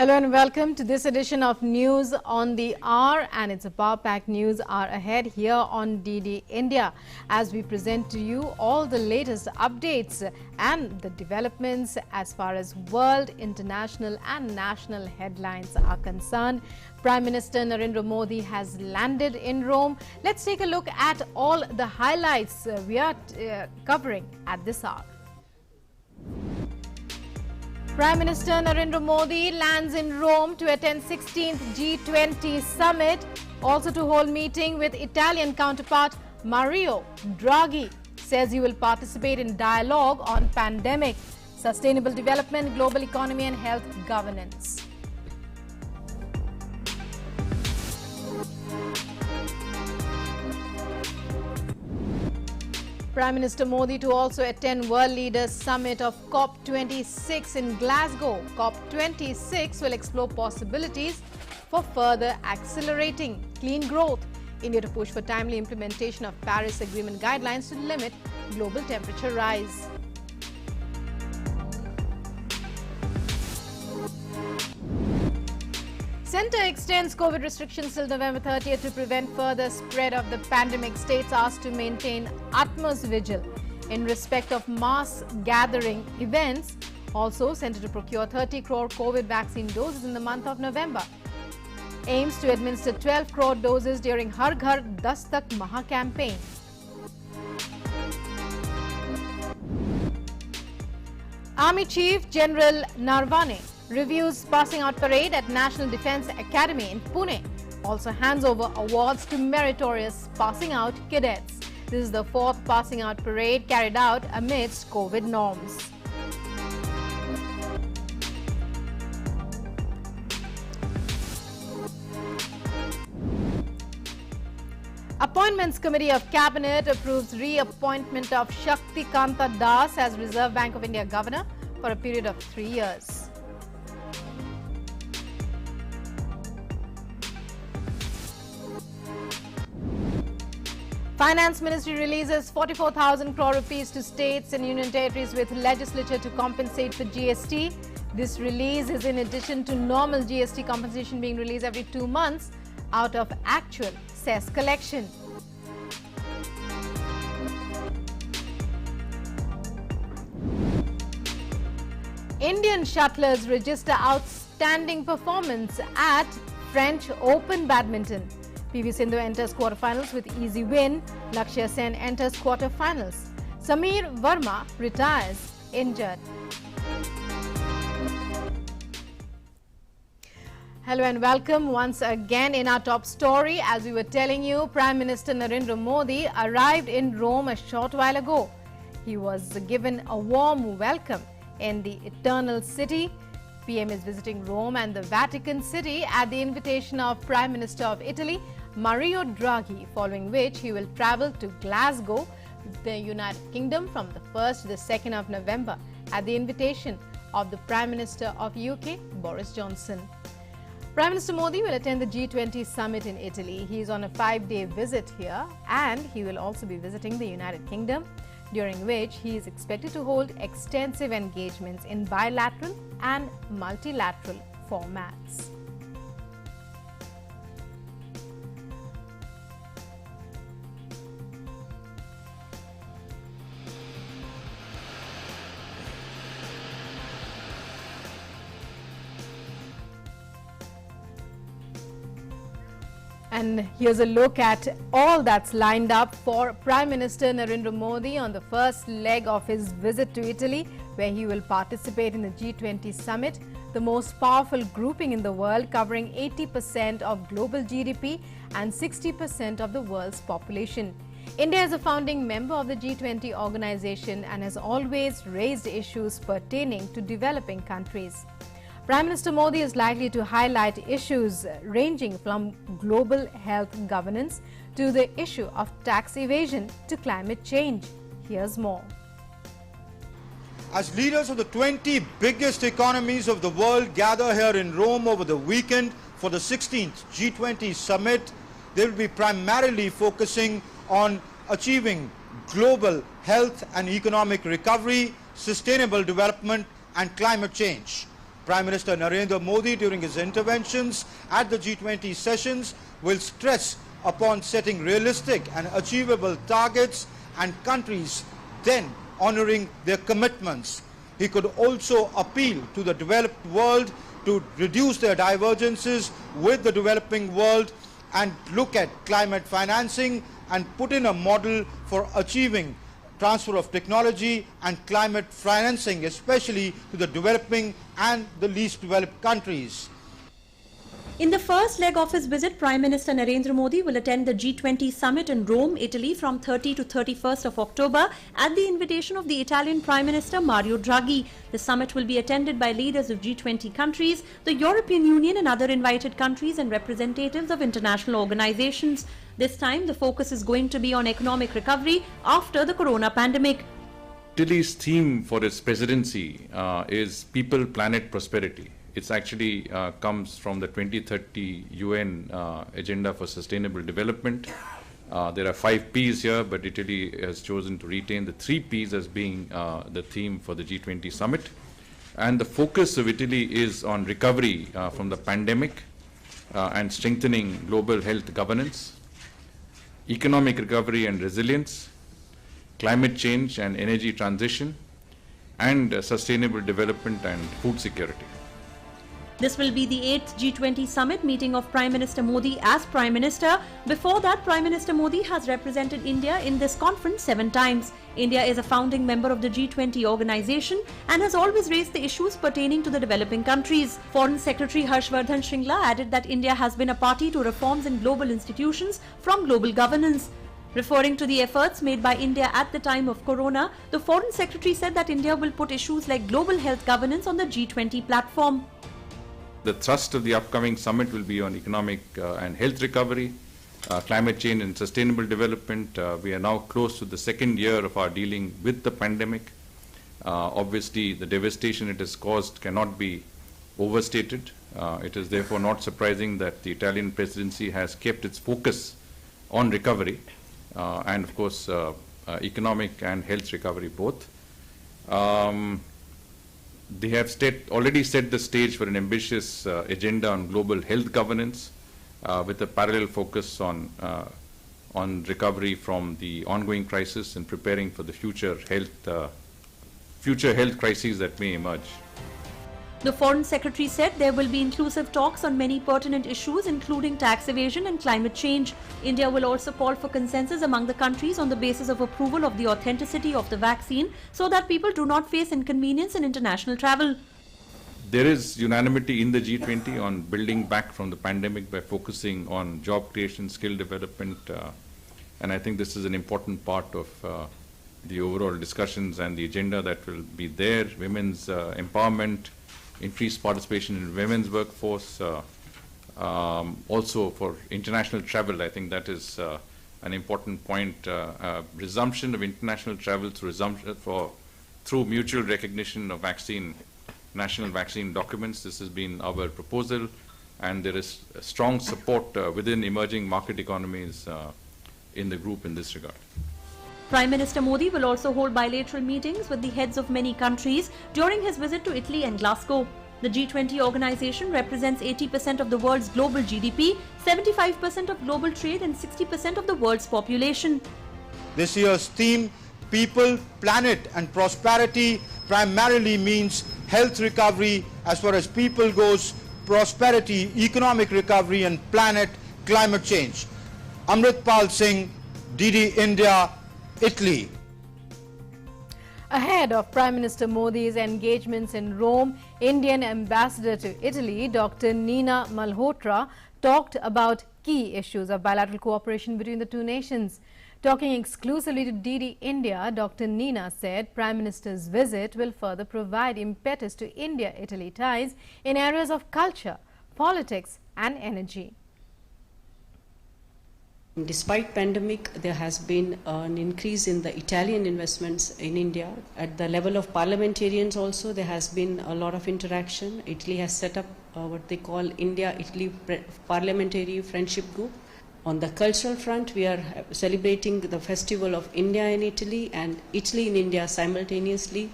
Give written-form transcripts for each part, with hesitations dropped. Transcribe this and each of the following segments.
Hello and welcome to this edition of News on the Hour, and it's a power-packed news hour ahead here on DD India as we present to you all the latest updates and the developments as far as world, international and national headlines are concerned. Prime Minister Narendra Modi has landed in Rome. Let's take a look at all the highlights we are covering at this hour. Prime Minister Narendra Modi lands in Rome to attend 16th G20 Summit, also to hold meeting with Italian counterpart Mario Draghi. Says he will participate in dialogue on pandemic, sustainable development, global economy and health governance. Prime Minister Modi to also attend World Leaders Summit of COP26 in Glasgow. COP26 will explore possibilities for further accelerating clean growth. India to push for timely implementation of Paris Agreement guidelines to limit global temperature rise. Centre extends COVID restrictions till November 30th to prevent further spread of the pandemic. States asked to maintain utmost vigil in respect of mass gathering events. Also, Centre to procure 30 crore COVID vaccine doses in the month of November. Aims to administer 12 crore doses during Har Ghar Dastak Maha campaign. Army Chief General Narvane reviews passing out parade at National Defence Academy in Pune. Also hands over awards to meritorious passing out cadets. This is the fourth passing out parade carried out amidst COVID norms. Appointments Committee of Cabinet approves reappointment of Shaktikanta Das as Reserve Bank of India Governor for a period of 3 years. Finance Ministry releases 44,000 crore rupees to states and union territories with legislature to compensate for GST. This release is in addition to normal GST compensation being released every 2 months out of actual cess collection. Indian shuttlers register outstanding performance at French Open Badminton. PV Sindhu enters quarterfinals with easy win. Lakshya Sen enters quarterfinals. Sameer Verma retires injured. Hello and welcome once again in our top story. As we were telling you, Prime Minister Narendra Modi arrived in Rome a short while ago. He was given a warm welcome in the Eternal City. PM is visiting Rome and the Vatican City at the invitation of Prime Minister of Italy, Mario Draghi, following which he will travel to Glasgow, the United Kingdom from the 1st to the 2nd of November at the invitation of the Prime Minister of UK, Boris Johnson. Prime Minister Modi will attend the G20 Summit in Italy. He is on a 5-day visit here and he will also be visiting the United Kingdom, during which he is expected to hold extensive engagements in bilateral and multilateral formats. And here's a look at all that's lined up for Prime Minister Narendra Modi on the first leg of his visit to Italy, where he will participate in the G20 Summit, the most powerful grouping in the world, covering 80% of global GDP and 60% of the world's population. India is a founding member of the G20 organization and has always raised issues pertaining to developing countries. Prime Minister Modi is likely to highlight issues ranging from global health governance to the issue of tax evasion to climate change. Here's more. As leaders of the 20 biggest economies of the world gather here in Rome over the weekend for the 16th G20 Summit, they will be primarily focusing on achieving global health and economic recovery, sustainable development and climate change. Prime Minister Narendra Modi, during his interventions at the G20 sessions, will stress upon setting realistic and achievable targets and countries then honoring their commitments. He could also appeal to the developed world to reduce their divergences with the developing world and look at climate financing and put in a model for achieving transfer of technology and climate financing, especially to the developing and the least developed countries. In the first leg of his visit, Prime Minister Narendra Modi will attend the G20 Summit in Rome, Italy from 30 to 31st of October at the invitation of the Italian Prime Minister Mario Draghi. The summit will be attended by leaders of G20 countries, the European Union and other invited countries and representatives of international organizations. This time, the focus is going to be on economic recovery after the corona pandemic. Italy's theme for its presidency is People, Planet, Prosperity. It actually comes from the 2030 UN Agenda for Sustainable Development. There are 5 Ps here, but Italy has chosen to retain the 3 Ps as being the theme for the G20 Summit. And the focus of Italy is on recovery from the pandemic and strengthening global health governance, economic recovery and resilience, climate change and energy transition, and sustainable development and food security. This will be the 8th G20 Summit meeting of Prime Minister Modi as Prime Minister. Before that, Prime Minister Modi has represented India in this conference 7 times. India is a founding member of the G20 organization and has always raised the issues pertaining to the developing countries. Foreign Secretary Harshvardhan Shringla added that India has been a party to reforms in global institutions from global governance. Referring to the efforts made by India at the time of Corona, the Foreign Secretary said that India will put issues like global health governance on the G20 platform. The thrust of the upcoming summit will be on economic and health recovery, climate change and sustainable development. We are now close to the 2nd year of our dealing with the pandemic. Obviously, the devastation it has caused cannot be overstated. It is therefore not surprising that the Italian presidency has kept its focus on recovery and, of course, economic and health recovery both. They have already set the stage for an ambitious agenda on global health governance with a parallel focus on recovery from the ongoing crisis and preparing for the future health crises that may emerge. The Foreign Secretary said there will be inclusive talks on many pertinent issues including tax evasion and climate change. India will also call for consensus among the countries on the basis of approval of the authenticity of the vaccine so that people do not face inconvenience in international travel. There is unanimity in the G20 on building back from the pandemic by focusing on job creation, skill development, and I think this is an important part of the overall discussions and the agenda that will be there. Women's empowerment, increased participation in women's workforce, also for international travel. I think that is an important point. Resumption of international travel through mutual recognition of national vaccine documents. This has been our proposal, and there is strong support within emerging market economies in the group in this regard. Prime Minister Modi will also hold bilateral meetings with the heads of many countries during his visit to Italy and Glasgow. The G20 organization represents 80% of the world's global GDP, 75% of global trade and 60% of the world's population. This year's theme, People, Planet and Prosperity, primarily means health recovery as far as people goes, prosperity, economic recovery and planet, climate change. Amritpal Singh, DD India, Italy. Ahead of Prime Minister Modi's engagements in Rome, Indian Ambassador to Italy, Dr. Nina Malhotra, talked about key issues of bilateral cooperation between the two nations. Talking exclusively to DD India, Dr. Nina said Prime Minister's visit will further provide impetus to India-Italy ties in areas of culture, politics and energy. Despite pandemic, there has been an increase in the Italian investments in India. At the level of parliamentarians also, there has been a lot of interaction. Italy has set up what they call India-Italy Parliamentary Friendship Group. On the cultural front, we are celebrating the festival of India in Italy and Italy in India simultaneously.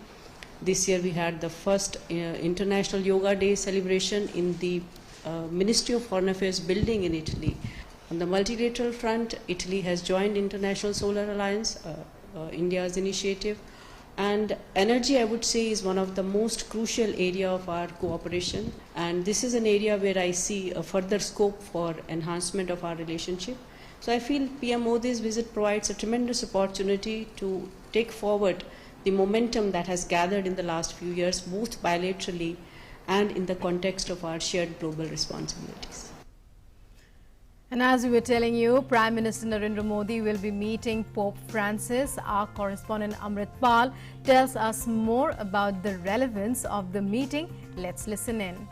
This year we had the first International Yoga Day celebration in the Ministry of Foreign Affairs building in Italy. On the multilateral front, Italy has joined International Solar Alliance, India's initiative. And energy, I would say, is one of the most crucial area of our cooperation. And this is an area where I see a further scope for enhancement of our relationship. So I feel PM Modi's visit provides a tremendous opportunity to take forward the momentum that has gathered in the last few years, both bilaterally and in the context of our shared global responsibilities. And as we were telling you, Prime Minister Narendra Modi will be meeting Pope Francis. Our correspondent Amrit Pal tells us more about the relevance of the meeting. Let's listen in.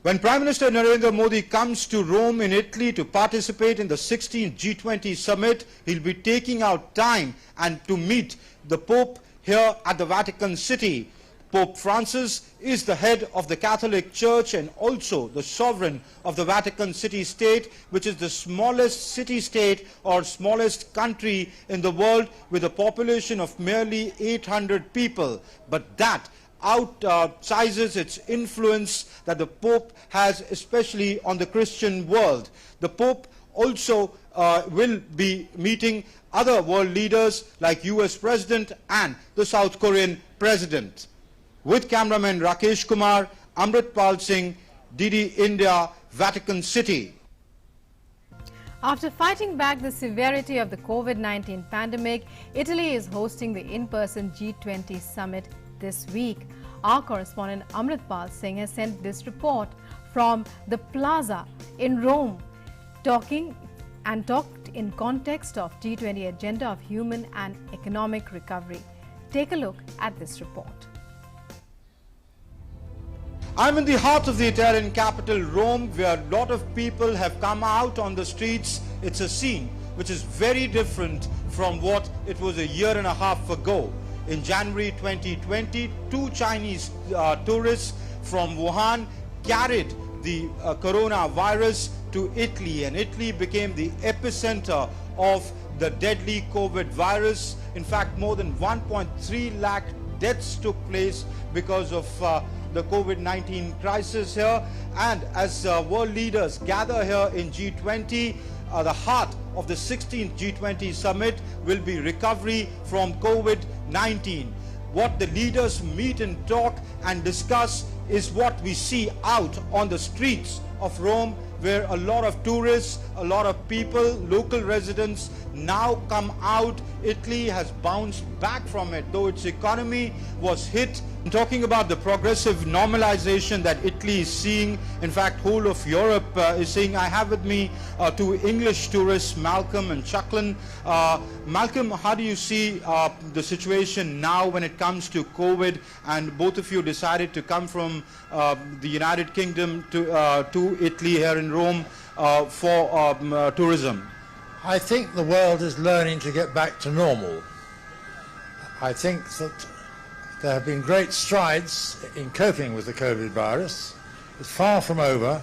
When Prime Minister Narendra Modi comes to Rome in Italy to participate in the 16th G20 Summit, he'll be taking out time and to meet the Pope here at the Vatican City. Pope Francis is the head of the Catholic Church and also the sovereign of the Vatican City-State, which is the smallest city-state or smallest country in the world with a population of merely 800 people. But that outsizes its influence that the Pope has, especially on the Christian world. The Pope also will be meeting other world leaders like US President and the South Korean President. With cameraman Rakesh Kumar, Amrit Pal Singh, DD India, Vatican City. After fighting back the severity of the COVID-19 pandemic, Italy is hosting the in-person G20 Summit this week. Our correspondent Amrit Pal Singh has sent this report from the Plaza in Rome, talked in context of G20 agenda of human and economic recovery. Take a look at this report. I'm in the heart of the Italian capital, Rome, where a lot of people have come out on the streets. It's a scene which is very different from what it was a year and a half ago. In January 2020, two Chinese tourists from Wuhan carried the coronavirus to Italy, and Italy became the epicenter of the deadly COVID virus. In fact, more than 1.3 lakh deaths took place because of the COVID-19 crisis here. And as world leaders gather here in G20, the heart of the 16th G20 Summit will be recovery from COVID-19. What the leaders meet and talk and discuss is what we see out on the streets of Rome, where a lot of tourists, a lot of people, local residents now come out. Italy has bounced back from it, though its economy was hit. I'm talking about the progressive normalization that Italy is seeing. In fact, whole of Europe is seeing. I have with me two English tourists, Malcolm and Chucklan. Malcolm, how do you see the situation now when it comes to COVID? And both of you decided to come from the United Kingdom to Italy here in Rome for tourism. I think the world is learning to get back to normal. I think that there have been great strides in coping with the COVID virus. It's far from over,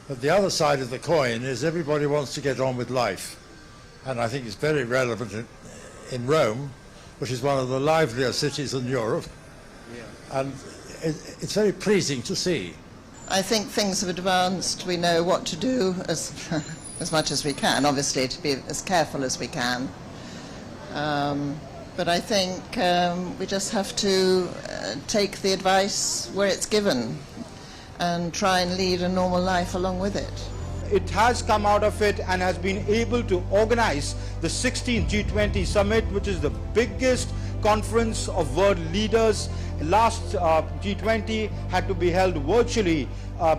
but the other side of the coin is everybody wants to get on with life. And I think it's very relevant in Rome, which is one of the livelier cities in Europe. Yeah. And it's very pleasing to see. I think things have advanced. We know what to do as much as we can, obviously, to be as careful as we can. But I think we just have to take the advice where it's given and try and lead a normal life along with it. It has come out of it and has been able to organize the 16th G20 Summit, which is the biggest conference of world leaders. Last G20 had to be held virtually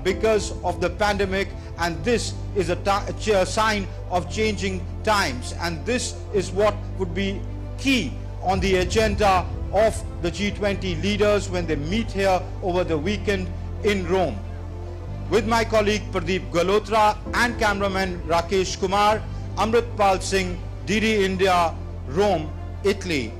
because of the pandemic, and this is a sign of changing times, and this is what would be key on the agenda of the G20 leaders when they meet here over the weekend in Rome. With my colleague Pradeep Galotra and cameraman Rakesh Kumar, Amrit Pal Singh, DD India, Rome, Italy.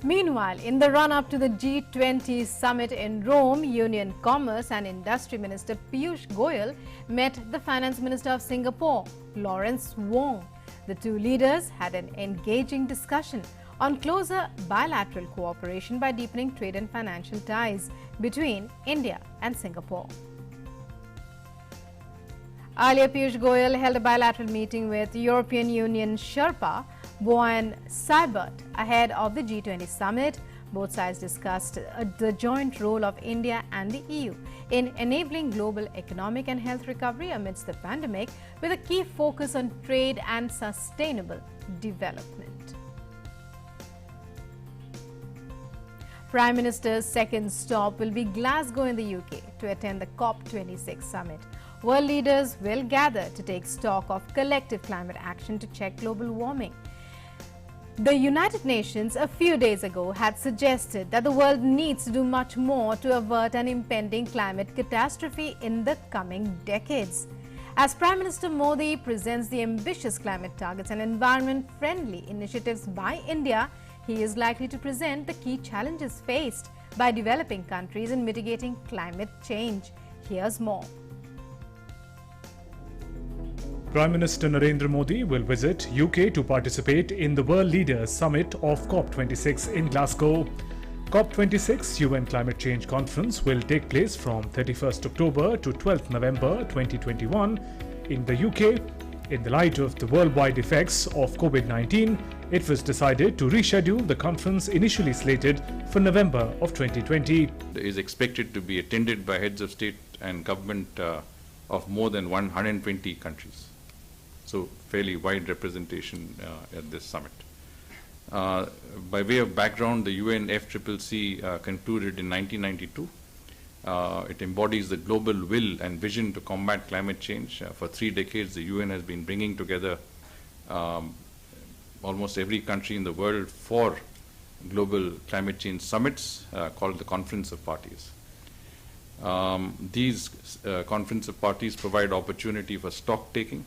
Meanwhile, in the run-up to the G20 Summit in Rome, Union Commerce and Industry Minister Piyush Goyal met the Finance Minister of Singapore, Lawrence Wong. The two leaders had an engaging discussion on closer bilateral cooperation by deepening trade and financial ties between India and Singapore. Earlier, Piyush Goyal held a bilateral meeting with European Union Sherpa Boyan Sibert ahead of the G20 Summit. Both sides discussed the joint role of India and the EU in enabling global economic and health recovery amidst the pandemic, with a key focus on trade and sustainable development. Prime Minister's second stop will be Glasgow in the UK to attend the COP26 summit. World leaders will gather to take stock of collective climate action to check global warming. The United Nations a few days ago had suggested that the world needs to do much more to avert an impending climate catastrophe in the coming decades. As Prime Minister Modi presents the ambitious climate targets and environment-friendly initiatives by India, he is likely to present the key challenges faced by developing countries in mitigating climate change. Here's more. Prime Minister Narendra Modi will visit UK to participate in the World Leaders Summit of COP26 in Glasgow. COP26 UN Climate Change Conference will take place from 31st October to 12th November 2021 in the UK. In the light of the worldwide effects of COVID-19, it was decided to reschedule the conference initially slated for November of 2020. It is expected to be attended by heads of state and government of more than 120 countries. So fairly wide representation at this summit. By way of background, the UNFCCC concluded in 1992. It embodies the global will and vision to combat climate change. For 3 decades, the UN has been bringing together almost every country in the world for global climate change summits called the Conference of Parties. These Conference of Parties provide opportunity for stock taking,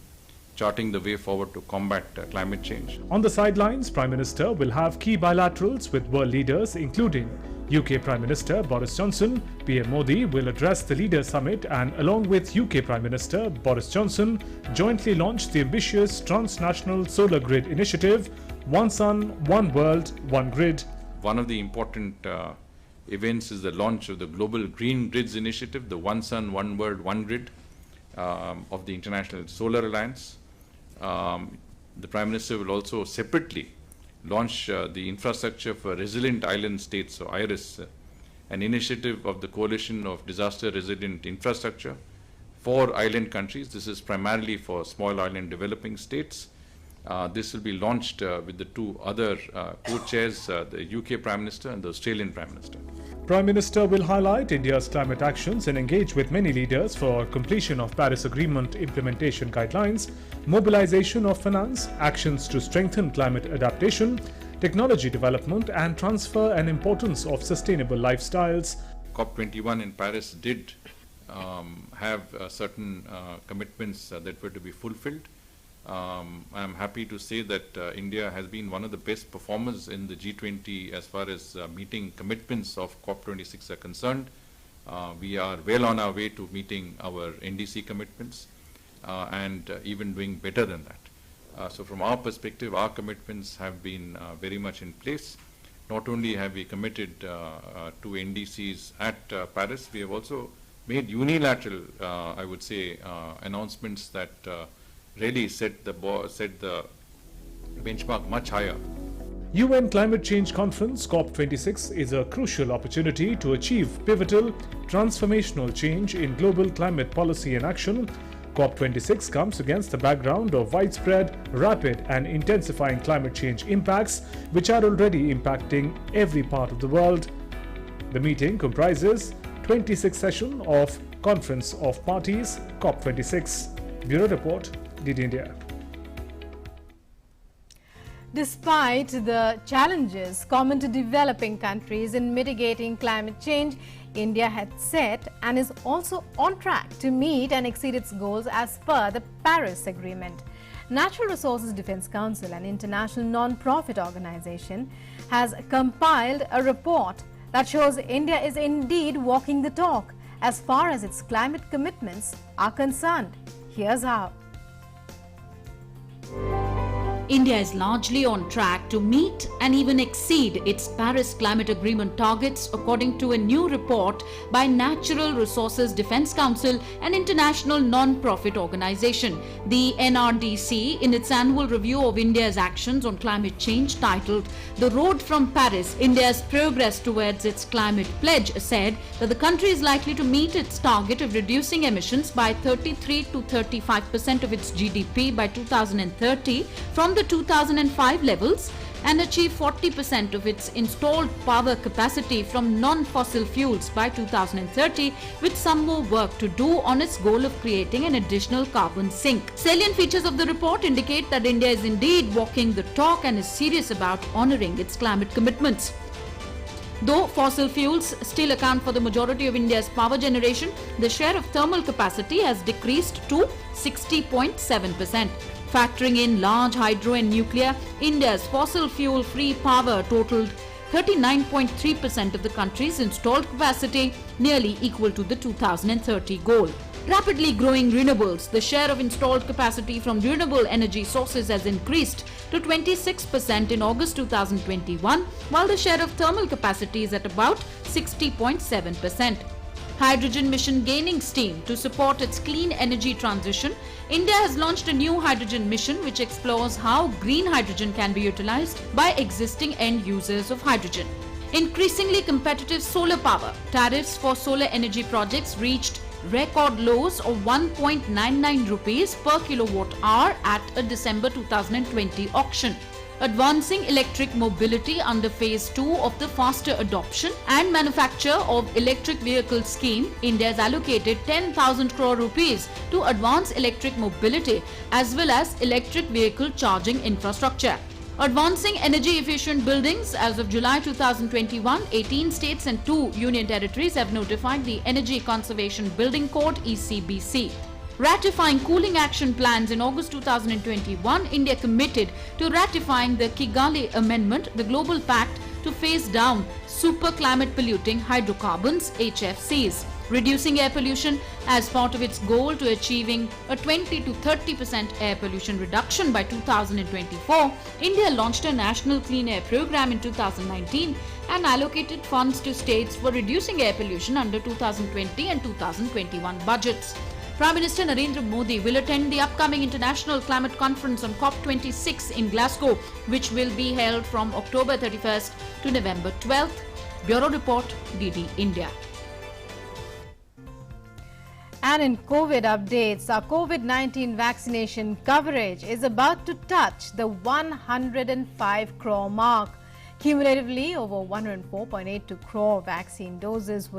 charting the way forward to combat climate change. On the sidelines, Prime Minister will have key bilaterals with world leaders, including UK Prime Minister Boris Johnson. PM Modi will address the Leaders Summit and, along with UK Prime Minister Boris Johnson, jointly launch the ambitious transnational solar grid initiative, One Sun, One World, One Grid. One of the important events is the launch of the Global Green Grids Initiative, the One Sun, One World, One Grid of the International Solar Alliance. The Prime Minister will also separately launch the Infrastructure for Resilient Island States, or IRIS, an initiative of the Coalition of Disaster Resilient Infrastructure for island countries. This is primarily for small island developing states. This will be launched with the 2 other co-chairs, the UK Prime Minister and the Australian Prime Minister. Prime Minister will highlight India's climate actions and engage with many leaders for completion of Paris Agreement implementation guidelines, mobilization of finance, actions to strengthen climate adaptation, technology development and transfer and importance of sustainable lifestyles. COP21 in Paris did have certain commitments that were to be fulfilled. I'm happy to say that India has been one of the best performers in the G20 as far as meeting commitments of COP26 are concerned. We are well on our way to meeting our NDC commitments and even doing better than that. So from our perspective, our commitments have been very much in place. Not only have we committed to NDCs at Paris, we have also made unilateral, I would say, announcements that really set the benchmark much higher. UN Climate Change Conference COP26 is a crucial opportunity to achieve pivotal, transformational change in global climate policy and action. COP26 comes against the background of widespread, rapid and intensifying climate change impacts, which are already impacting every part of the world. The meeting comprises 26th session of Conference of Parties COP26. Bureau Report, DD India. Despite the challenges common to developing countries in mitigating climate change, India had set and is also on track to meet and exceed its goals as per the Paris Agreement. Natural Resources Defence Council, an international non-profit organization, has compiled a report that shows India is indeed walking the talk as far as its climate commitments are concerned. Here's how. India is largely on track to meet and even exceed its Paris Climate Agreement targets, according to a new report by Natural Resources Defence Council, an international non-profit organisation. The NRDC, in its annual review of India's actions on climate change titled "The Road from Paris, India's Progress Towards its Climate Pledge," said that the country is likely to meet its target of reducing emissions by 33 to 35% of its GDP by 2030 from the 2005 levels and achieve 40% of its installed power capacity from non-fossil fuels by 2030, with some more work to do on its goal of creating an additional carbon sink. Salient features of the report indicate that India is indeed walking the talk and is serious about honouring its climate commitments. Though fossil fuels still account for the majority of India's power generation, the share of thermal capacity has decreased to 60.7%. Factoring in large hydro and nuclear, India's fossil fuel-free power totaled 39.3% of the country's installed capacity, nearly equal to the 2030 goal. Rapidly growing renewables, the share of installed capacity from renewable energy sources has increased to 26% in August 2021, while the share of thermal capacity is at about 60.7%. Hydrogen mission gaining steam to support its clean energy transition, India has launched a new hydrogen mission which explores how green hydrogen can be utilized by existing end users of hydrogen. Increasingly competitive solar power, tariffs for solar energy projects reached record lows of 1.99 rupees per kilowatt hour at a December 2020 auction. Advancing electric mobility under phase 2 of the faster adoption and manufacture of electric vehicle scheme, India has allocated 10,000 crore rupees to advance electric mobility as well as electric vehicle charging infrastructure. Advancing energy efficient buildings, as of July 2021, 18 states and 2 union territories have notified the Energy Conservation Building Code (ECBC). Ratifying cooling action plans in August 2021, India committed to ratifying the Kigali Amendment, the global pact to phase down super climate polluting hydrocarbons (HFCs), reducing air pollution as part of its goal to achieving a 20 to 30% air pollution reduction by 2024. India launched a national clean air program in 2019 and allocated funds to states for reducing air pollution under 2020 and 2021 budgets. Prime Minister Narendra Modi will attend the upcoming International Climate Conference on COP26 in Glasgow, which will be held from October 31st to November 12th. Bureau Report, DD India. And in COVID updates, our COVID-19 vaccination coverage is about to touch the 105 crore mark. Cumulatively, over 104.82 crore vaccine doses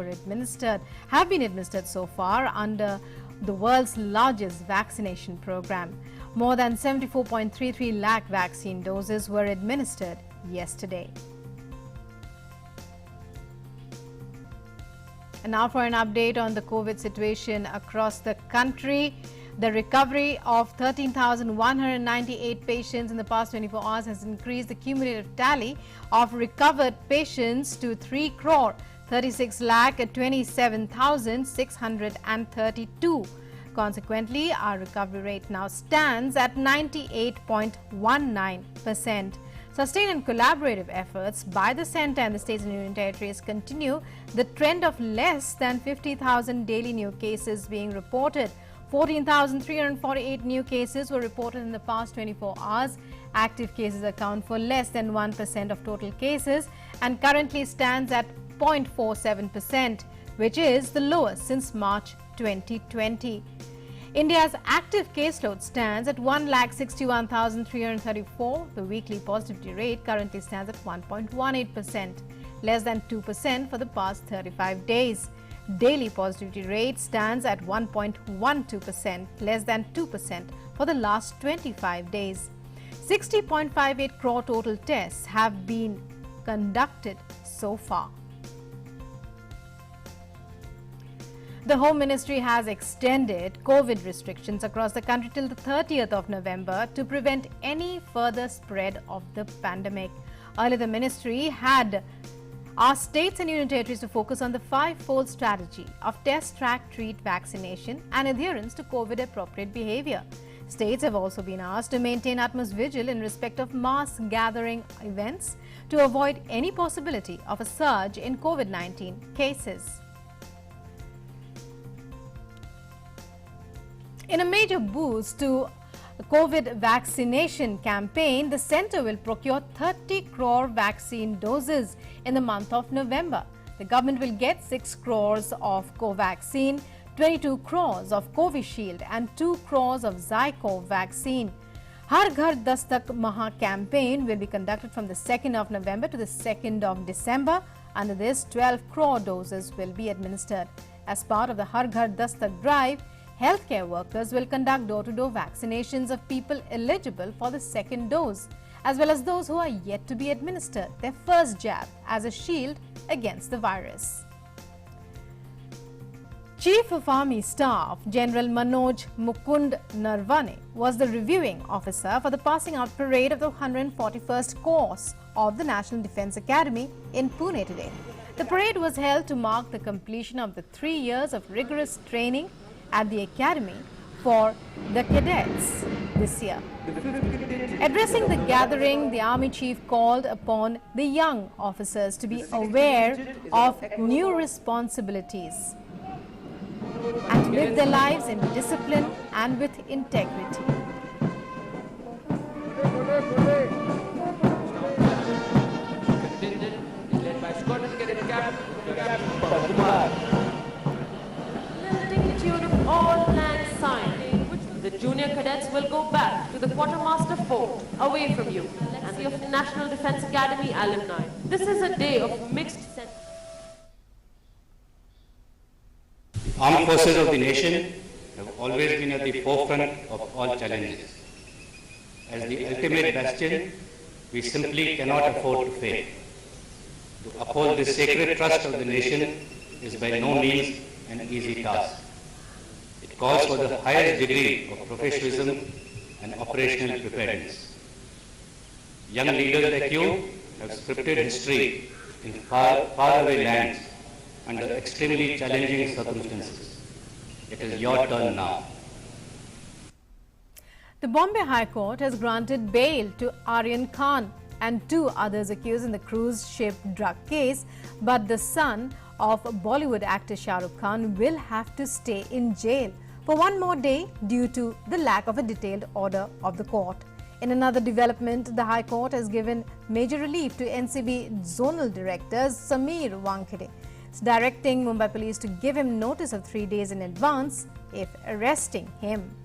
have been administered so far under the world's largest vaccination program. More than 74.33 lakh vaccine doses were administered yesterday. And now for an update on the COVID situation across the country. The recovery of 13,198 patients in the past 24 hours has increased the cumulative tally of recovered patients to 3 crore 36 lakh 27,632. Consequently, our recovery rate now stands at 98.19%. Sustained and collaborative efforts by the Centre and the States and Union Territories continue the trend of less than 50,000 daily new cases being reported. 14,348 new cases were reported in the past 24 hours. Active cases account for less than 1% of total cases and currently stands at 0.47%, which is the lowest since March 2020. India's active caseload stands at 1,61,334. The weekly positivity rate currently stands at 1.18%, less than 2% for the past 35 days. Daily positivity rate stands at 1.12%, less than 2% for the last 25 days. 60.58 crore total tests have been conducted so far. The Home Ministry has extended COVID restrictions across the country till the 30th of November to prevent any further spread of the pandemic. Earlier, the ministry had asked states and union territories to focus on the five-fold strategy of test, track, treat, vaccination and adherence to COVID-appropriate behavior. States have also been asked to maintain utmost vigil in respect of mass gathering events to avoid any possibility of a surge in COVID-19 cases. In a major boost to the COVID vaccination campaign, the centre will procure 30 crore vaccine doses in the month of November. The government will get 6 crores of Covaxin, 22 crores of Covishield and 2 crores of Zyco vaccine. Har Ghar Dastak Maha campaign will be conducted from the 2nd of November to the 2nd of December. Under this, 12 crore doses will be administered. As part of the Har Ghar Dastak drive, healthcare workers will conduct door-to-door vaccinations of people eligible for the second dose, as well as those who are yet to be administered their first jab as a shield against the virus. Chief of Army Staff General Manoj Mukund Narvane was the reviewing officer for the passing out parade of the 141st course of the National Defence Academy in Pune today. The parade was held to mark the completion of the 3 years of rigorous training at the Academy for the cadets this year. Addressing the gathering, the Army Chief called upon the young officers to be aware of new responsibilities and to live their lives in discipline and with integrity. Lifting the tune of all flags signed, the junior cadets will go back to the Quartermaster Fort away from you and the National Defence Academy alumni. This is a day of mixed sentiments. Armed forces of the nation have always been at the forefront of all challenges. As the ultimate bastion, we simply cannot afford to fail. To uphold the sacred trust of the nation is by no means an easy task. It calls for the highest degree of professionalism and operational preparedness. Young leaders like you have scripted history in faraway lands under extremely challenging circumstances. It is your turn now. The Bombay High Court has granted bail to Aryan Khan and 2 others accused in the cruise ship drug case, but the son of Bollywood actor Shah Rukh Khan will have to stay in jail for 1 more day due to the lack of a detailed order of the court. In another development, the High Court has given major relief to NCB Zonal Director Sameer Wankhede, directing Mumbai Police to give him notice of 3 days in advance if arresting him.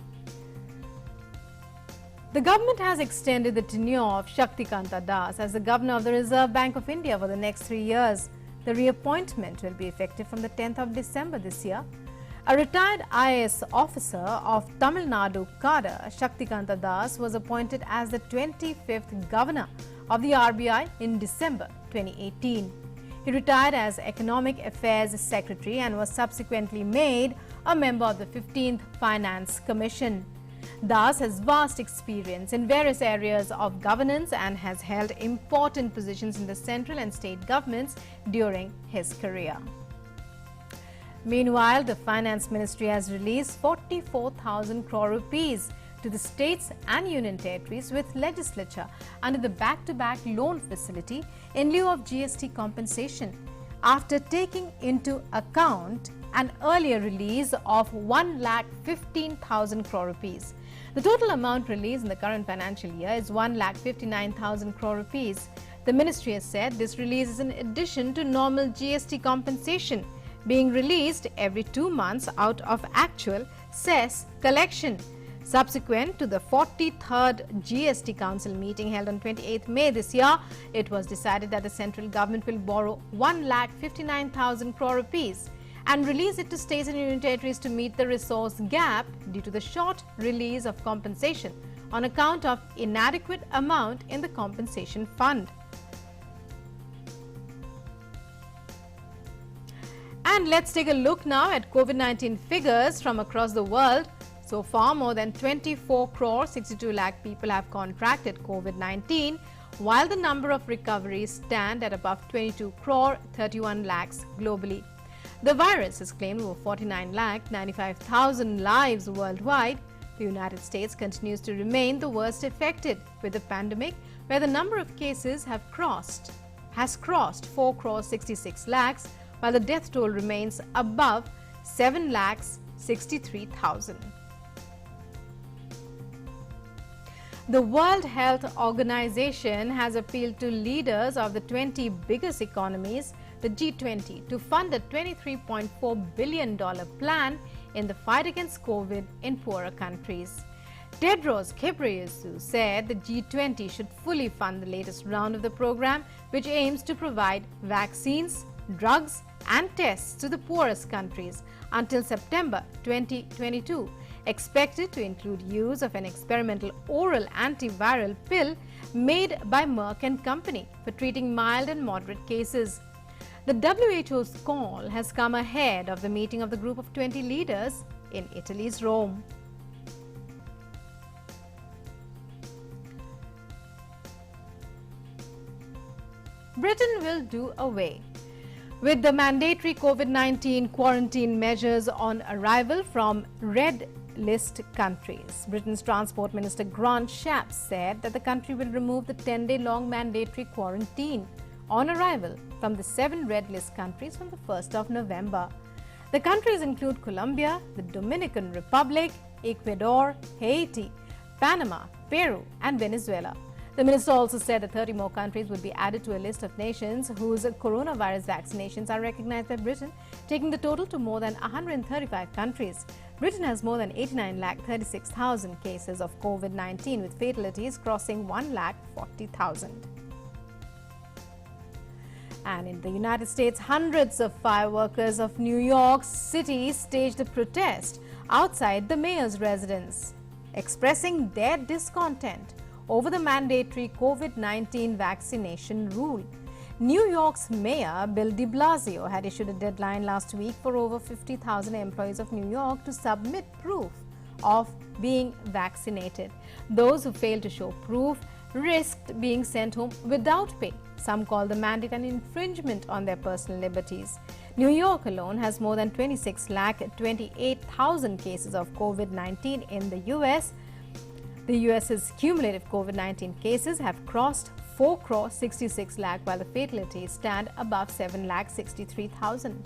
The government has extended the tenure of Shaktikanta Das as the Governor of the Reserve Bank of India for the next 3 years. The reappointment will be effective from the 10th of December this year. A retired IAS officer of Tamil Nadu cadre, Shaktikanta Das, was appointed as the 25th Governor of the RBI in December 2018. He retired as Economic Affairs Secretary and was subsequently made a member of the 15th Finance Commission. Das has vast experience in various areas of governance and has held important positions in the central and state governments during his career. Meanwhile, the Finance Ministry has released 44,000 crore rupees to the states and union territories with legislature under the back-to-back loan facility in lieu of GST compensation, after taking into account an earlier release of 1,15,000 crore rupees. The total amount released in the current financial year is 1,59,000 crore rupees. The ministry has said this release is in addition to normal GST compensation being released every 2 months out of actual cess collection. Subsequent to the 43rd GST Council meeting held on 28th May this year, it was decided that the central government will borrow 1,59,000 crore rupees and release it to states and union territories to meet the resource gap due to the short release of compensation on account of inadequate amount in the compensation fund. And let's take a look now at COVID-19 figures from across the world. So far, more than 24 crore 62 lakh people have contracted COVID-19, while the number of recoveries stand at above 22 crore 31 lakhs globally. The virus has claimed over 49 lakh 95,000 lives worldwide. The United States continues to remain the worst affected with the pandemic, where the number of cases has crossed 4 crore 66 lakhs, while the death toll remains above 7 lakhs 63,000. The World Health Organization has appealed to leaders of the 20 biggest economies, the G20, to fund a $23.4 billion plan in the fight against COVID in poorer countries. Tedros Ghebreyesus said the G20 should fully fund the latest round of the program, which aims to provide vaccines, drugs and tests to the poorest countries until September 2022, expected to include use of an experimental oral antiviral pill made by Merck and Company for treating mild and moderate cases. The WHO's call has come ahead of the meeting of the group of 20 leaders in Italy's Rome. Britain will do away with the mandatory COVID-19 quarantine measures on arrival from red list countries. Britain's Transport Minister Grant Shapps said that the country will remove the 10-day-long mandatory quarantine on arrival from the 7 red list countries from the 1st of November. The countries include Colombia, the Dominican Republic, Ecuador, Haiti, Panama, Peru and Venezuela. The minister also said that 30 more countries would be added to a list of nations whose coronavirus vaccinations are recognized by Britain, taking the total to more than 135 countries. Britain has more than 89,36,000 cases of COVID-19, with fatalities crossing 1,40,000. And in the United States, hundreds of fireworkers of New York City staged a protest outside the mayor's residence, expressing their discontent over the mandatory COVID-19 vaccination rule. New York's Mayor Bill de Blasio had issued a deadline last week for over 50,000 employees of New York to submit proof of being vaccinated. Those who failed to show proof risked being sent home without pay. Some call the mandate an infringement on their personal liberties. New York alone has more than 26,28,000 cases of COVID-19 in the US. The US's cumulative COVID-19 cases have crossed 4 crore 66 lakh, while the fatalities stand above 7 lakh 63,000.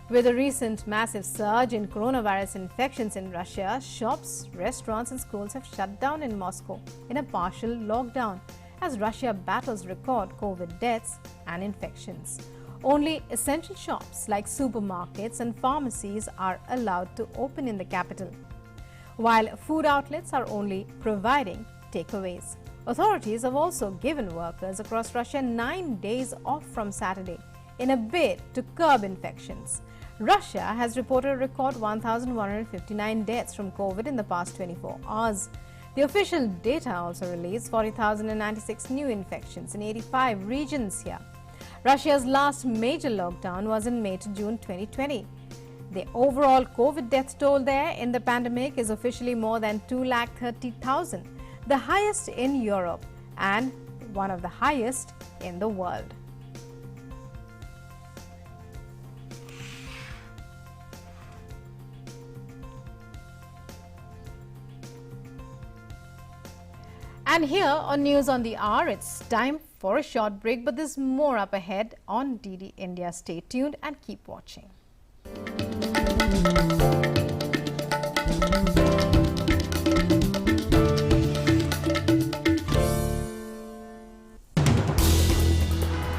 With a recent massive surge in coronavirus infections in Russia, shops, restaurants and schools have shut down in Moscow in a partial lockdown as Russia battles record COVID deaths and infections. Only essential shops like supermarkets and pharmacies are allowed to open in the capital, while food outlets are only providing takeaways. Authorities have also given workers across Russia 9 days off from Saturday in a bid to curb infections. Russia has reported a record 1,159 deaths from COVID in the past 24 hours. The official data also released 40,096 new infections in 85 regions here. Russia's last major lockdown was in May to June 2020. The overall COVID death toll there in the pandemic is officially more than 2,30,000, the highest in Europe and one of the highest in the world. And here on News on the Hour, it's time for a short break, but there's more up ahead on DD India. Stay tuned and keep watching.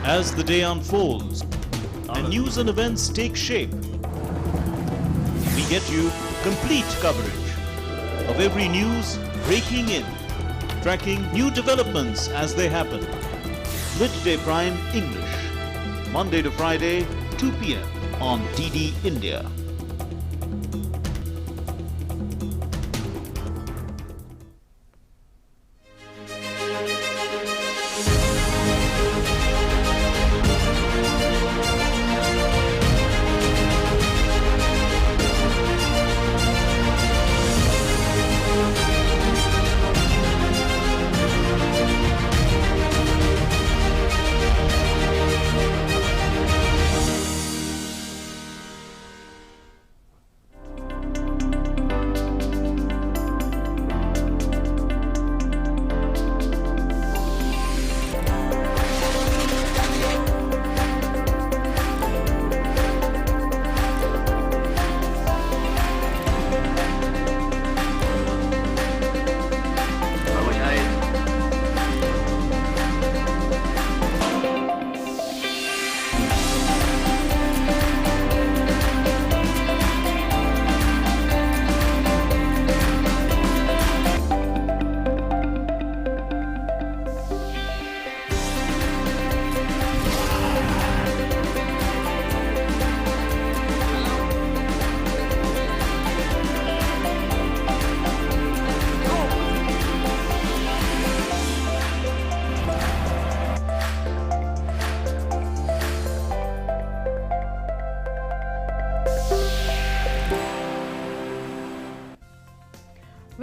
As the day unfolds and news and events take shape, we get you complete coverage of every news breaking in, tracking new developments as they happen. Midday Prime English, Monday to Friday, 2 p.m. on DD India.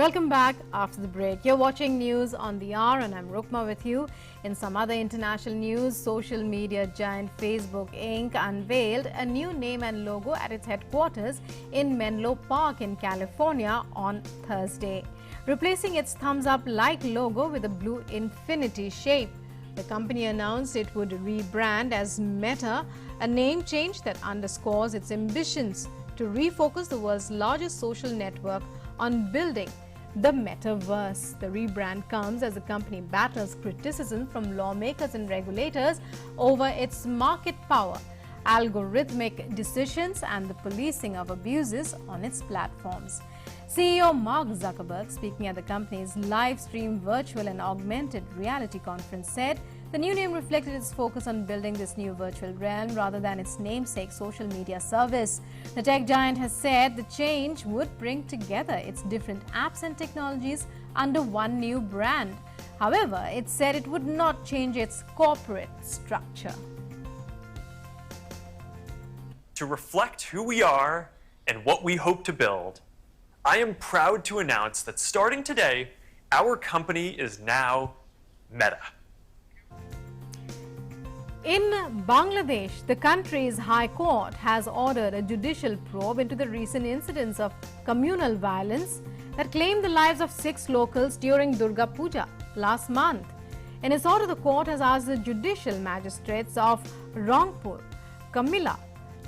Welcome back after the break. You're watching News on the Hour and I'm Rukma with you. In some other international news, social media giant Facebook Inc. unveiled a new name and logo at its headquarters in Menlo Park in California on Thursday, replacing its thumbs-up like logo with a blue infinity shape. The company announced it would rebrand as Meta, a name change that underscores its ambitions to refocus the world's largest social network on building the metaverse. The rebrand comes as the company battles criticism from lawmakers and regulators over its market power, algorithmic decisions, and the policing of abuses on its platforms. CEO Mark Zuckerberg, speaking at the company's live-stream virtual and augmented reality conference, said the new name reflected its focus on building this new virtual realm rather than its namesake social media service. The tech giant has said the change would bring together its different apps and technologies under one new brand. However, it said it would not change its corporate structure. To reflect who we are and what we hope to build, I am proud to announce that starting today, our company is now Meta. In Bangladesh, the country's High Court has ordered a judicial probe into the recent incidents of communal violence that claimed the lives of 6 locals during Durga Puja last month. In its order, the court has asked the judicial magistrates of Rangpur, Kamila,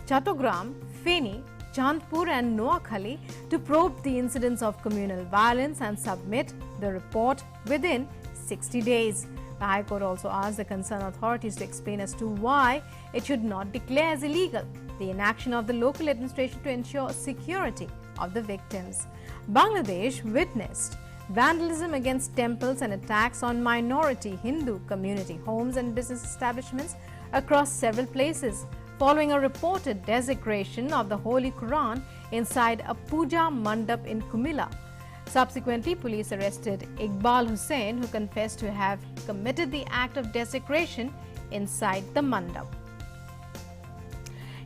Chattogram, Feni, Chandpur and Noakhali to probe the incidents of communal violence and submit the report within 60 days. The High Court also asked the concerned authorities to explain as to why it should not declare as illegal the inaction of the local administration to ensure security of the victims. Bangladesh witnessed vandalism against temples and attacks on minority Hindu community homes and business establishments across several places, following a reported desecration of the Holy Quran inside a puja mandap in Kumila. Subsequently, police arrested Iqbal Hussain, who confessed to have committed the act of desecration inside the mandap.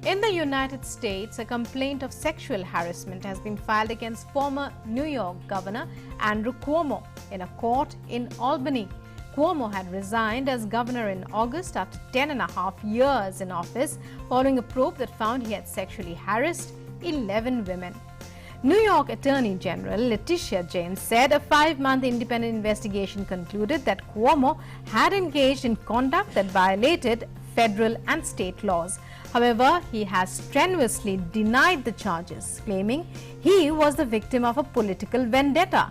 In the United States, a complaint of sexual harassment has been filed against former New York Governor Andrew Cuomo in a court in Albany. Cuomo had resigned as governor in August after 10.5 years in office, following a probe that found he had sexually harassed 11 women. New York Attorney General Letitia James said a 5-month independent investigation concluded that Cuomo had engaged in conduct that violated federal and state laws. However, he has strenuously denied the charges, claiming he was the victim of a political vendetta.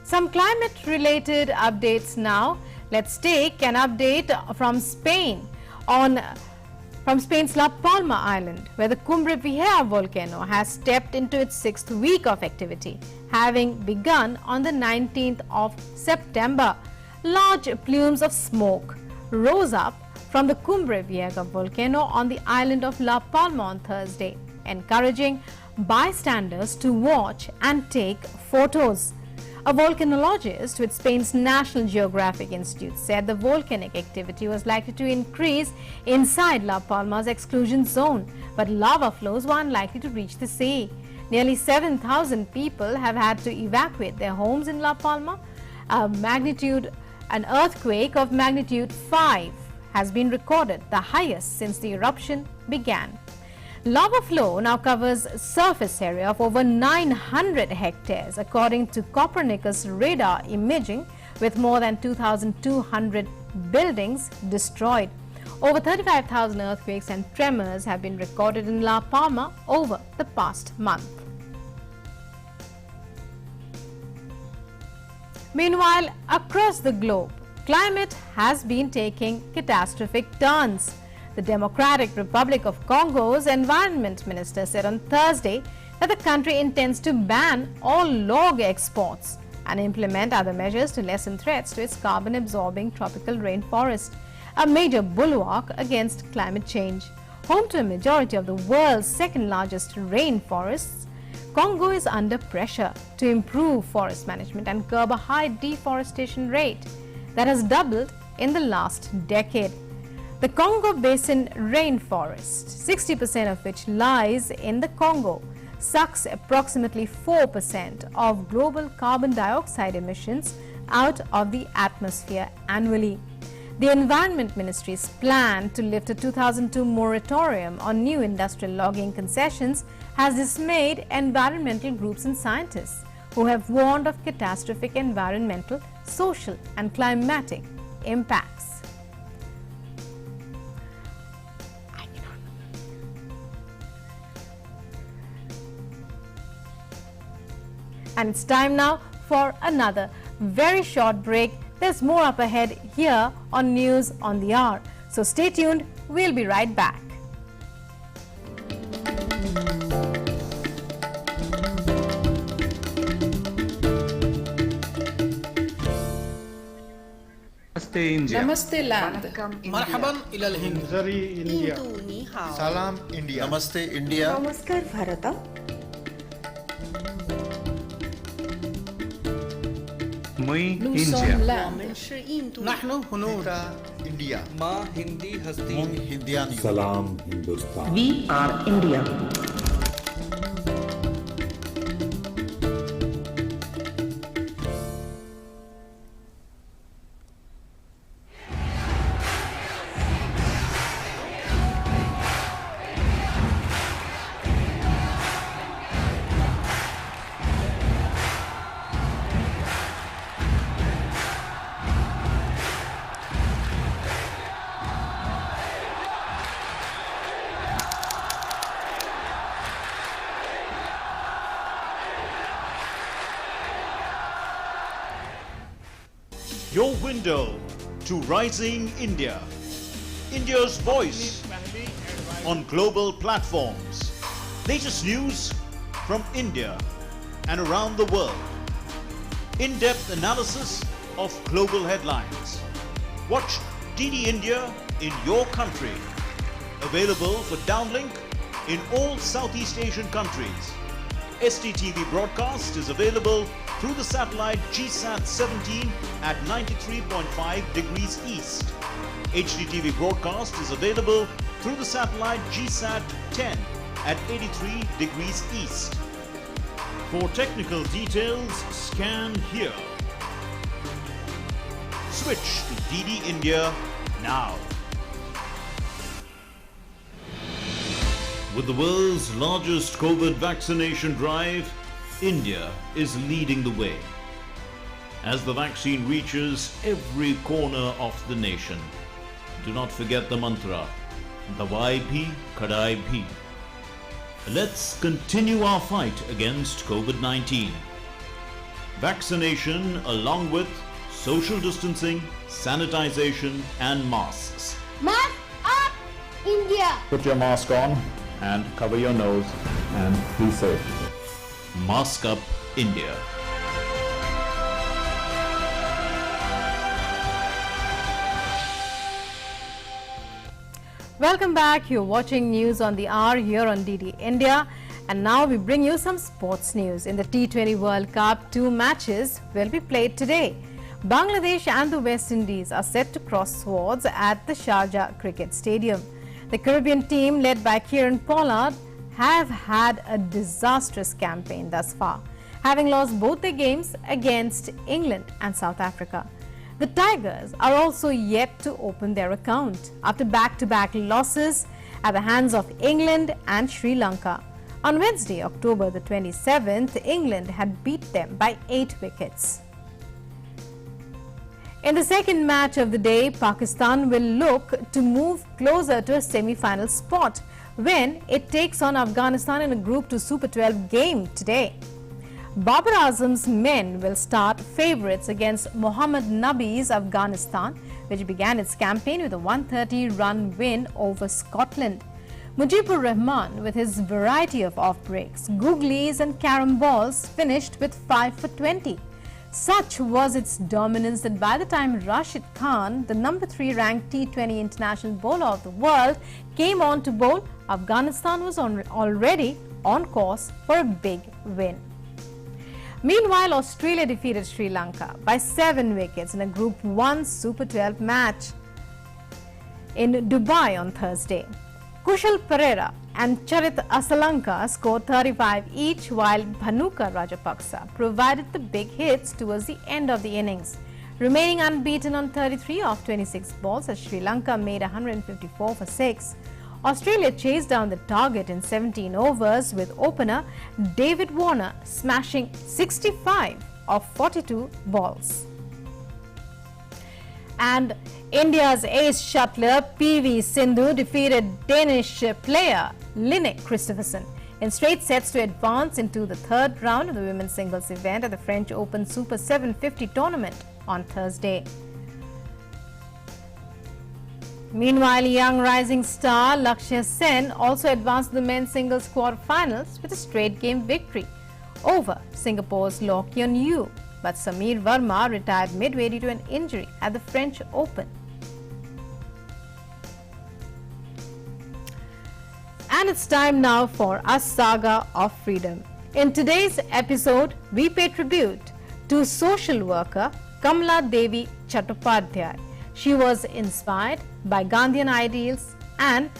Some climate-related updates now. Let's take an update from Spain from Spain's La Palma Island, where the Cumbre Vieja volcano has stepped into its 6th week of activity, having begun on the 19th of September. Large plumes of smoke rose up from the Cumbre Vieja volcano on the island of La Palma on Thursday, encouraging bystanders to watch and take photos. A volcanologist with Spain's National Geographic Institute said the volcanic activity was likely to increase inside La Palma's exclusion zone, but lava flows were unlikely to reach the sea. Nearly 7,000 people have had to evacuate their homes in La Palma. An earthquake of magnitude 5 has been recorded, the highest since the eruption began. Lava flow now covers a surface area of over 900 hectares, according to Copernicus radar imaging, with more than 2,200 buildings destroyed. Over 35,000 earthquakes and tremors have been recorded in La Palma over the past month. Meanwhile, across the globe, climate has been taking catastrophic turns. The Democratic Republic of Congo's environment minister said on Thursday that the country intends to ban all log exports and implement other measures to lessen threats to its carbon-absorbing tropical rainforest, a major bulwark against climate change. Home to a majority of the world's second-largest rainforests, Congo is under pressure to improve forest management and curb a high deforestation rate that has doubled in the last decade. The Congo Basin rainforest, 60% of which lies in the Congo, sucks approximately 4% of global carbon dioxide emissions out of the atmosphere annually. The Environment Ministry's plan to lift a 2002 moratorium on new industrial logging concessions has dismayed environmental groups and scientists who have warned of catastrophic environmental, social and climatic impacts. And it's time now for another very short break. There's more up ahead here on News on the Hour. So stay tuned, we'll be right back. Namaste India. Namaste land. Marhaban ila al-Hind. Zari India. Salam India. Namaste India. Namaskar Bharata. Muy India. Nahnu Hunud. India. Ma Hindi Hasti. Hindian. Salam Hindustan. We are India. Your window to rising India. India's voice on global platforms. Latest news from India and around the world. In-depth analysis of global headlines. Watch DD India in your country. Available for downlink in all Southeast Asian countries. STTV broadcast is available through the satellite GSAT 17 at 93.5 degrees east. HDTV broadcast is available through the satellite GSAT 10 at 83 degrees east. For technical details, scan here. Switch to DD India now. With the world's largest COVID vaccination drive, India is leading the way. As the vaccine reaches every corner of the nation, do not forget the mantra, Dawai bhi, Kadai bhi. Let's continue our fight against COVID-19. Vaccination along with social distancing, sanitization and masks. Mask up, India! Put your mask on and cover your nose and be safe. Mask Up India. Welcome back. You're watching News on the Hour here on DD India. And now we bring you some sports news. In the T20 World Cup, 2 matches will be played today. Bangladesh and the West Indies are set to cross swords at the Sharjah Cricket Stadium. The Caribbean team led by Kieran Pollard have had a disastrous campaign thus far, having lost both their games against England and South Africa. The Tigers are also yet to open their account after back-to-back losses at the hands of England and Sri Lanka. On Wednesday, October the 27th, England had beat them by 8 wickets. In the second match of the day, Pakistan will look to move closer to a semi-final spot when it takes on Afghanistan in a Group 2 Super 12 game today. Babar Azam's men will start favourites against Mohammad Nabi's Afghanistan, which began its campaign with a 130-run win over Scotland. Mujibur Rahman, with his variety of off-breaks, googlies and carom balls, finished with 5 for 20. Such was its dominance that by the time Rashid Khan, the number 3 ranked T20 international bowler of the world, came on to bowl, Afghanistan was already on course for a big win. Meanwhile, Australia defeated Sri Lanka by 7 wickets in a Group 1 Super 12 match. in Dubai on Thursday. Kushal Pereira and Charit Asalanka scored 35 each, while Bhanuka Rajapaksa provided the big hits towards the end of the innings. Remaining unbeaten on 33 of 26 balls as Sri Lanka made 154 for 6. Australia chased down the target in 17 overs with opener David Warner smashing 65 of 42 balls. And India's ace shuttler PV Sindhu defeated Danish player Line Christophersen in straight sets to advance into the third round of the women's singles event at the French Open Super 750 tournament on Thursday. Meanwhile, young rising star Lakshya Sen also advanced to the men's singles quarterfinals with a straight game victory over Singapore's Lau Keon Yew. But Samir Verma retired midway due to an injury at the French Open. And it's time now for our Saga of Freedom. In today's episode, we pay tribute to social worker Kamala Devi Chattopadhyay. She was inspired by Gandhian ideals and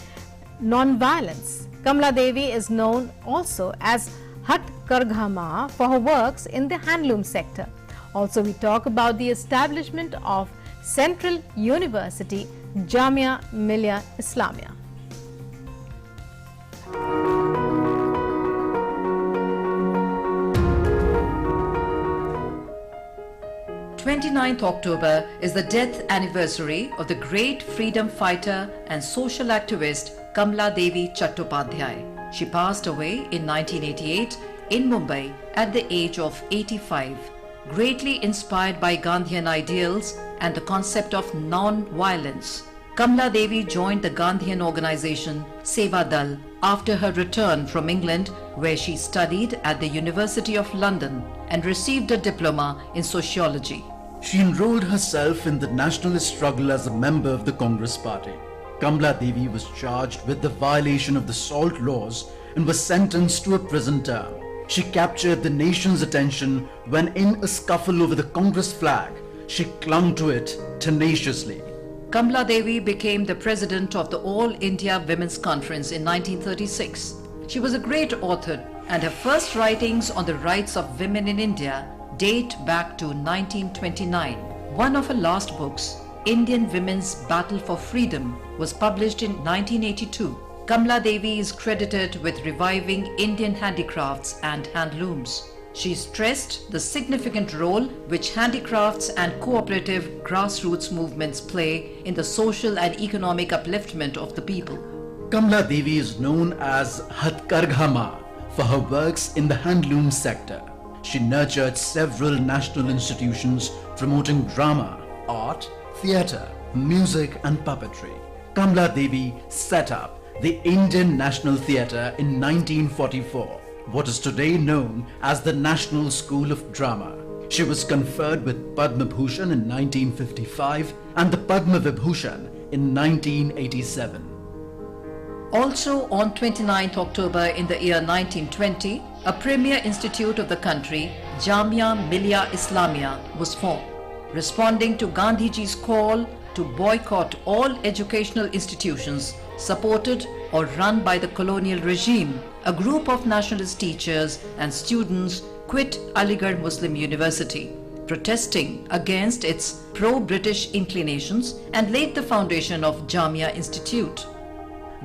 non-violence. Kamala Devi is known also as Hatkargha Ma for her works in the handloom sector. Also, we talk about the establishment of Central University Jamia Millia Islamia. 29th October is the death anniversary of the great freedom fighter and social activist Kamala Devi Chattopadhyay. She passed away in 1988 in Mumbai at the age of 85. Greatly inspired by Gandhian ideals and the concept of non-violence, Kamala Devi joined the Gandhian organization Seva Dal after her return from England, where she studied at the University of London and received a diploma in sociology. She enrolled herself in the nationalist struggle as a member of the Congress party. Kamala Devi was charged with the violation of the salt laws and was sentenced to a prison term. She captured the nation's attention when, in a scuffle over the Congress flag, she clung to it tenaciously. Kamala Devi became the president of the All India Women's Conference in 1936. She was a great author, and her first writings on the rights of women in India date back to 1929. One of her last books, Indian Women's Battle for Freedom, was published in 1982. Kamala Devi is credited with reviving Indian handicrafts and handlooms. She stressed the significant role which handicrafts and cooperative grassroots movements play in the social and economic upliftment of the people. Kamala Devi is known as Hatkargha Ma for her works in the handloom sector. She nurtured several national institutions promoting drama, art, theatre, music and puppetry. Kamala Devi set up the Indian National Theatre in 1944, what is today known as the National School of Drama. She was conferred with Padma Bhushan in 1955 and the Padma Vibhushan in 1987. Also on 29th October in the year 1920, a premier institute of the country, Jamia Millia Islamia, was formed. Responding to Gandhiji's call to boycott all educational institutions supported or run by the colonial regime, a group of nationalist teachers and students quit Aligarh Muslim University, protesting against its pro-British inclinations, and laid the foundation of Jamia Institute.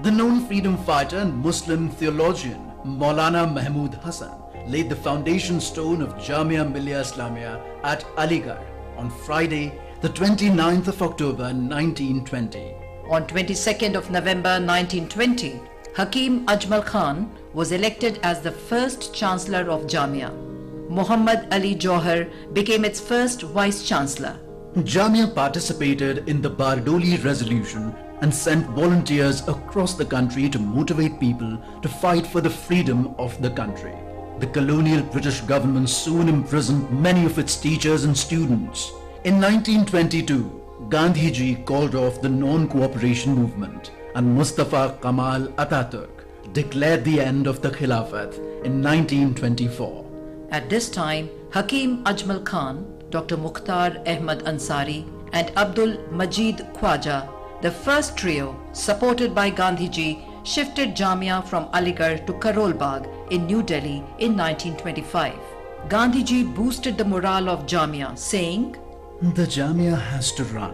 The known freedom fighter and Muslim theologian Maulana Mahmud Hassan laid the foundation stone of Jamia Millia Islamia at Aligarh on Friday, the 29th of October 1920. On 22nd of November 1920, Hakim Ajmal Khan was elected as the first Chancellor of Jamia. Muhammad Ali Johar became its first Vice Chancellor. Jamia participated in the Bardoli Resolution and sent volunteers across the country to motivate people to fight for the freedom of the country. The colonial British government soon imprisoned many of its teachers and students. In 1922, Gandhiji called off the non-cooperation movement and Mustafa Kemal Ataturk declared the end of the Khilafat in 1924. At this time, Hakim Ajmal Khan, Dr. Mukhtar Ahmad Ansari and Abdul Majid Khwaja The first trio, supported by Gandhiji, shifted Jamia from Aligarh to Karol Bagh in New Delhi in 1925. Gandhiji boosted the morale of Jamia, saying, "The Jamia has to run.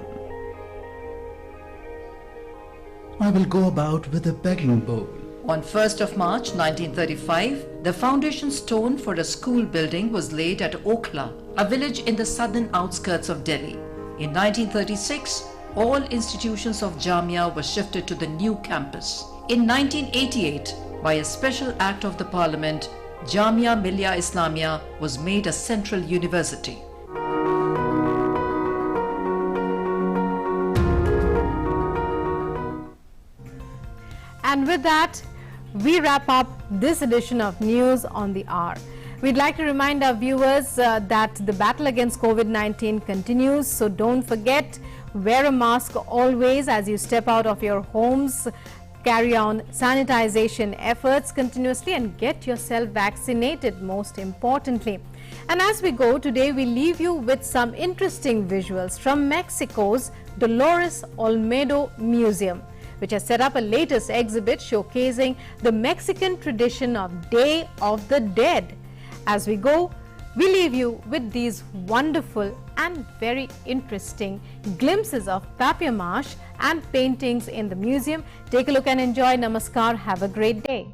I will go about with a begging bowl." On 1st of March 1935, the foundation stone for a school building was laid at Okhla, a village in the southern outskirts of Delhi. In 1936, all institutions of Jamia were shifted to the new campus. In 1988, by a special act of the Parliament, Jamia Millia Islamia was made a central university. And with that, we wrap up this edition of News on the Hour. We'd like to remind our viewers that the battle against COVID-19 continues, so don't forget, wear a mask always as you step out of your homes, carry on sanitization efforts continuously, and get yourself vaccinated, most importantly. And as we go today, we leave you with some interesting visuals from Mexico's Dolores Olmedo Museum, which has set up a latest exhibit showcasing the Mexican tradition of Day of the Dead. As we go, we leave you with these wonderful and very interesting glimpses of papier-mâche and paintings in the museum. Take a look and enjoy. Namaskar. Have a great day.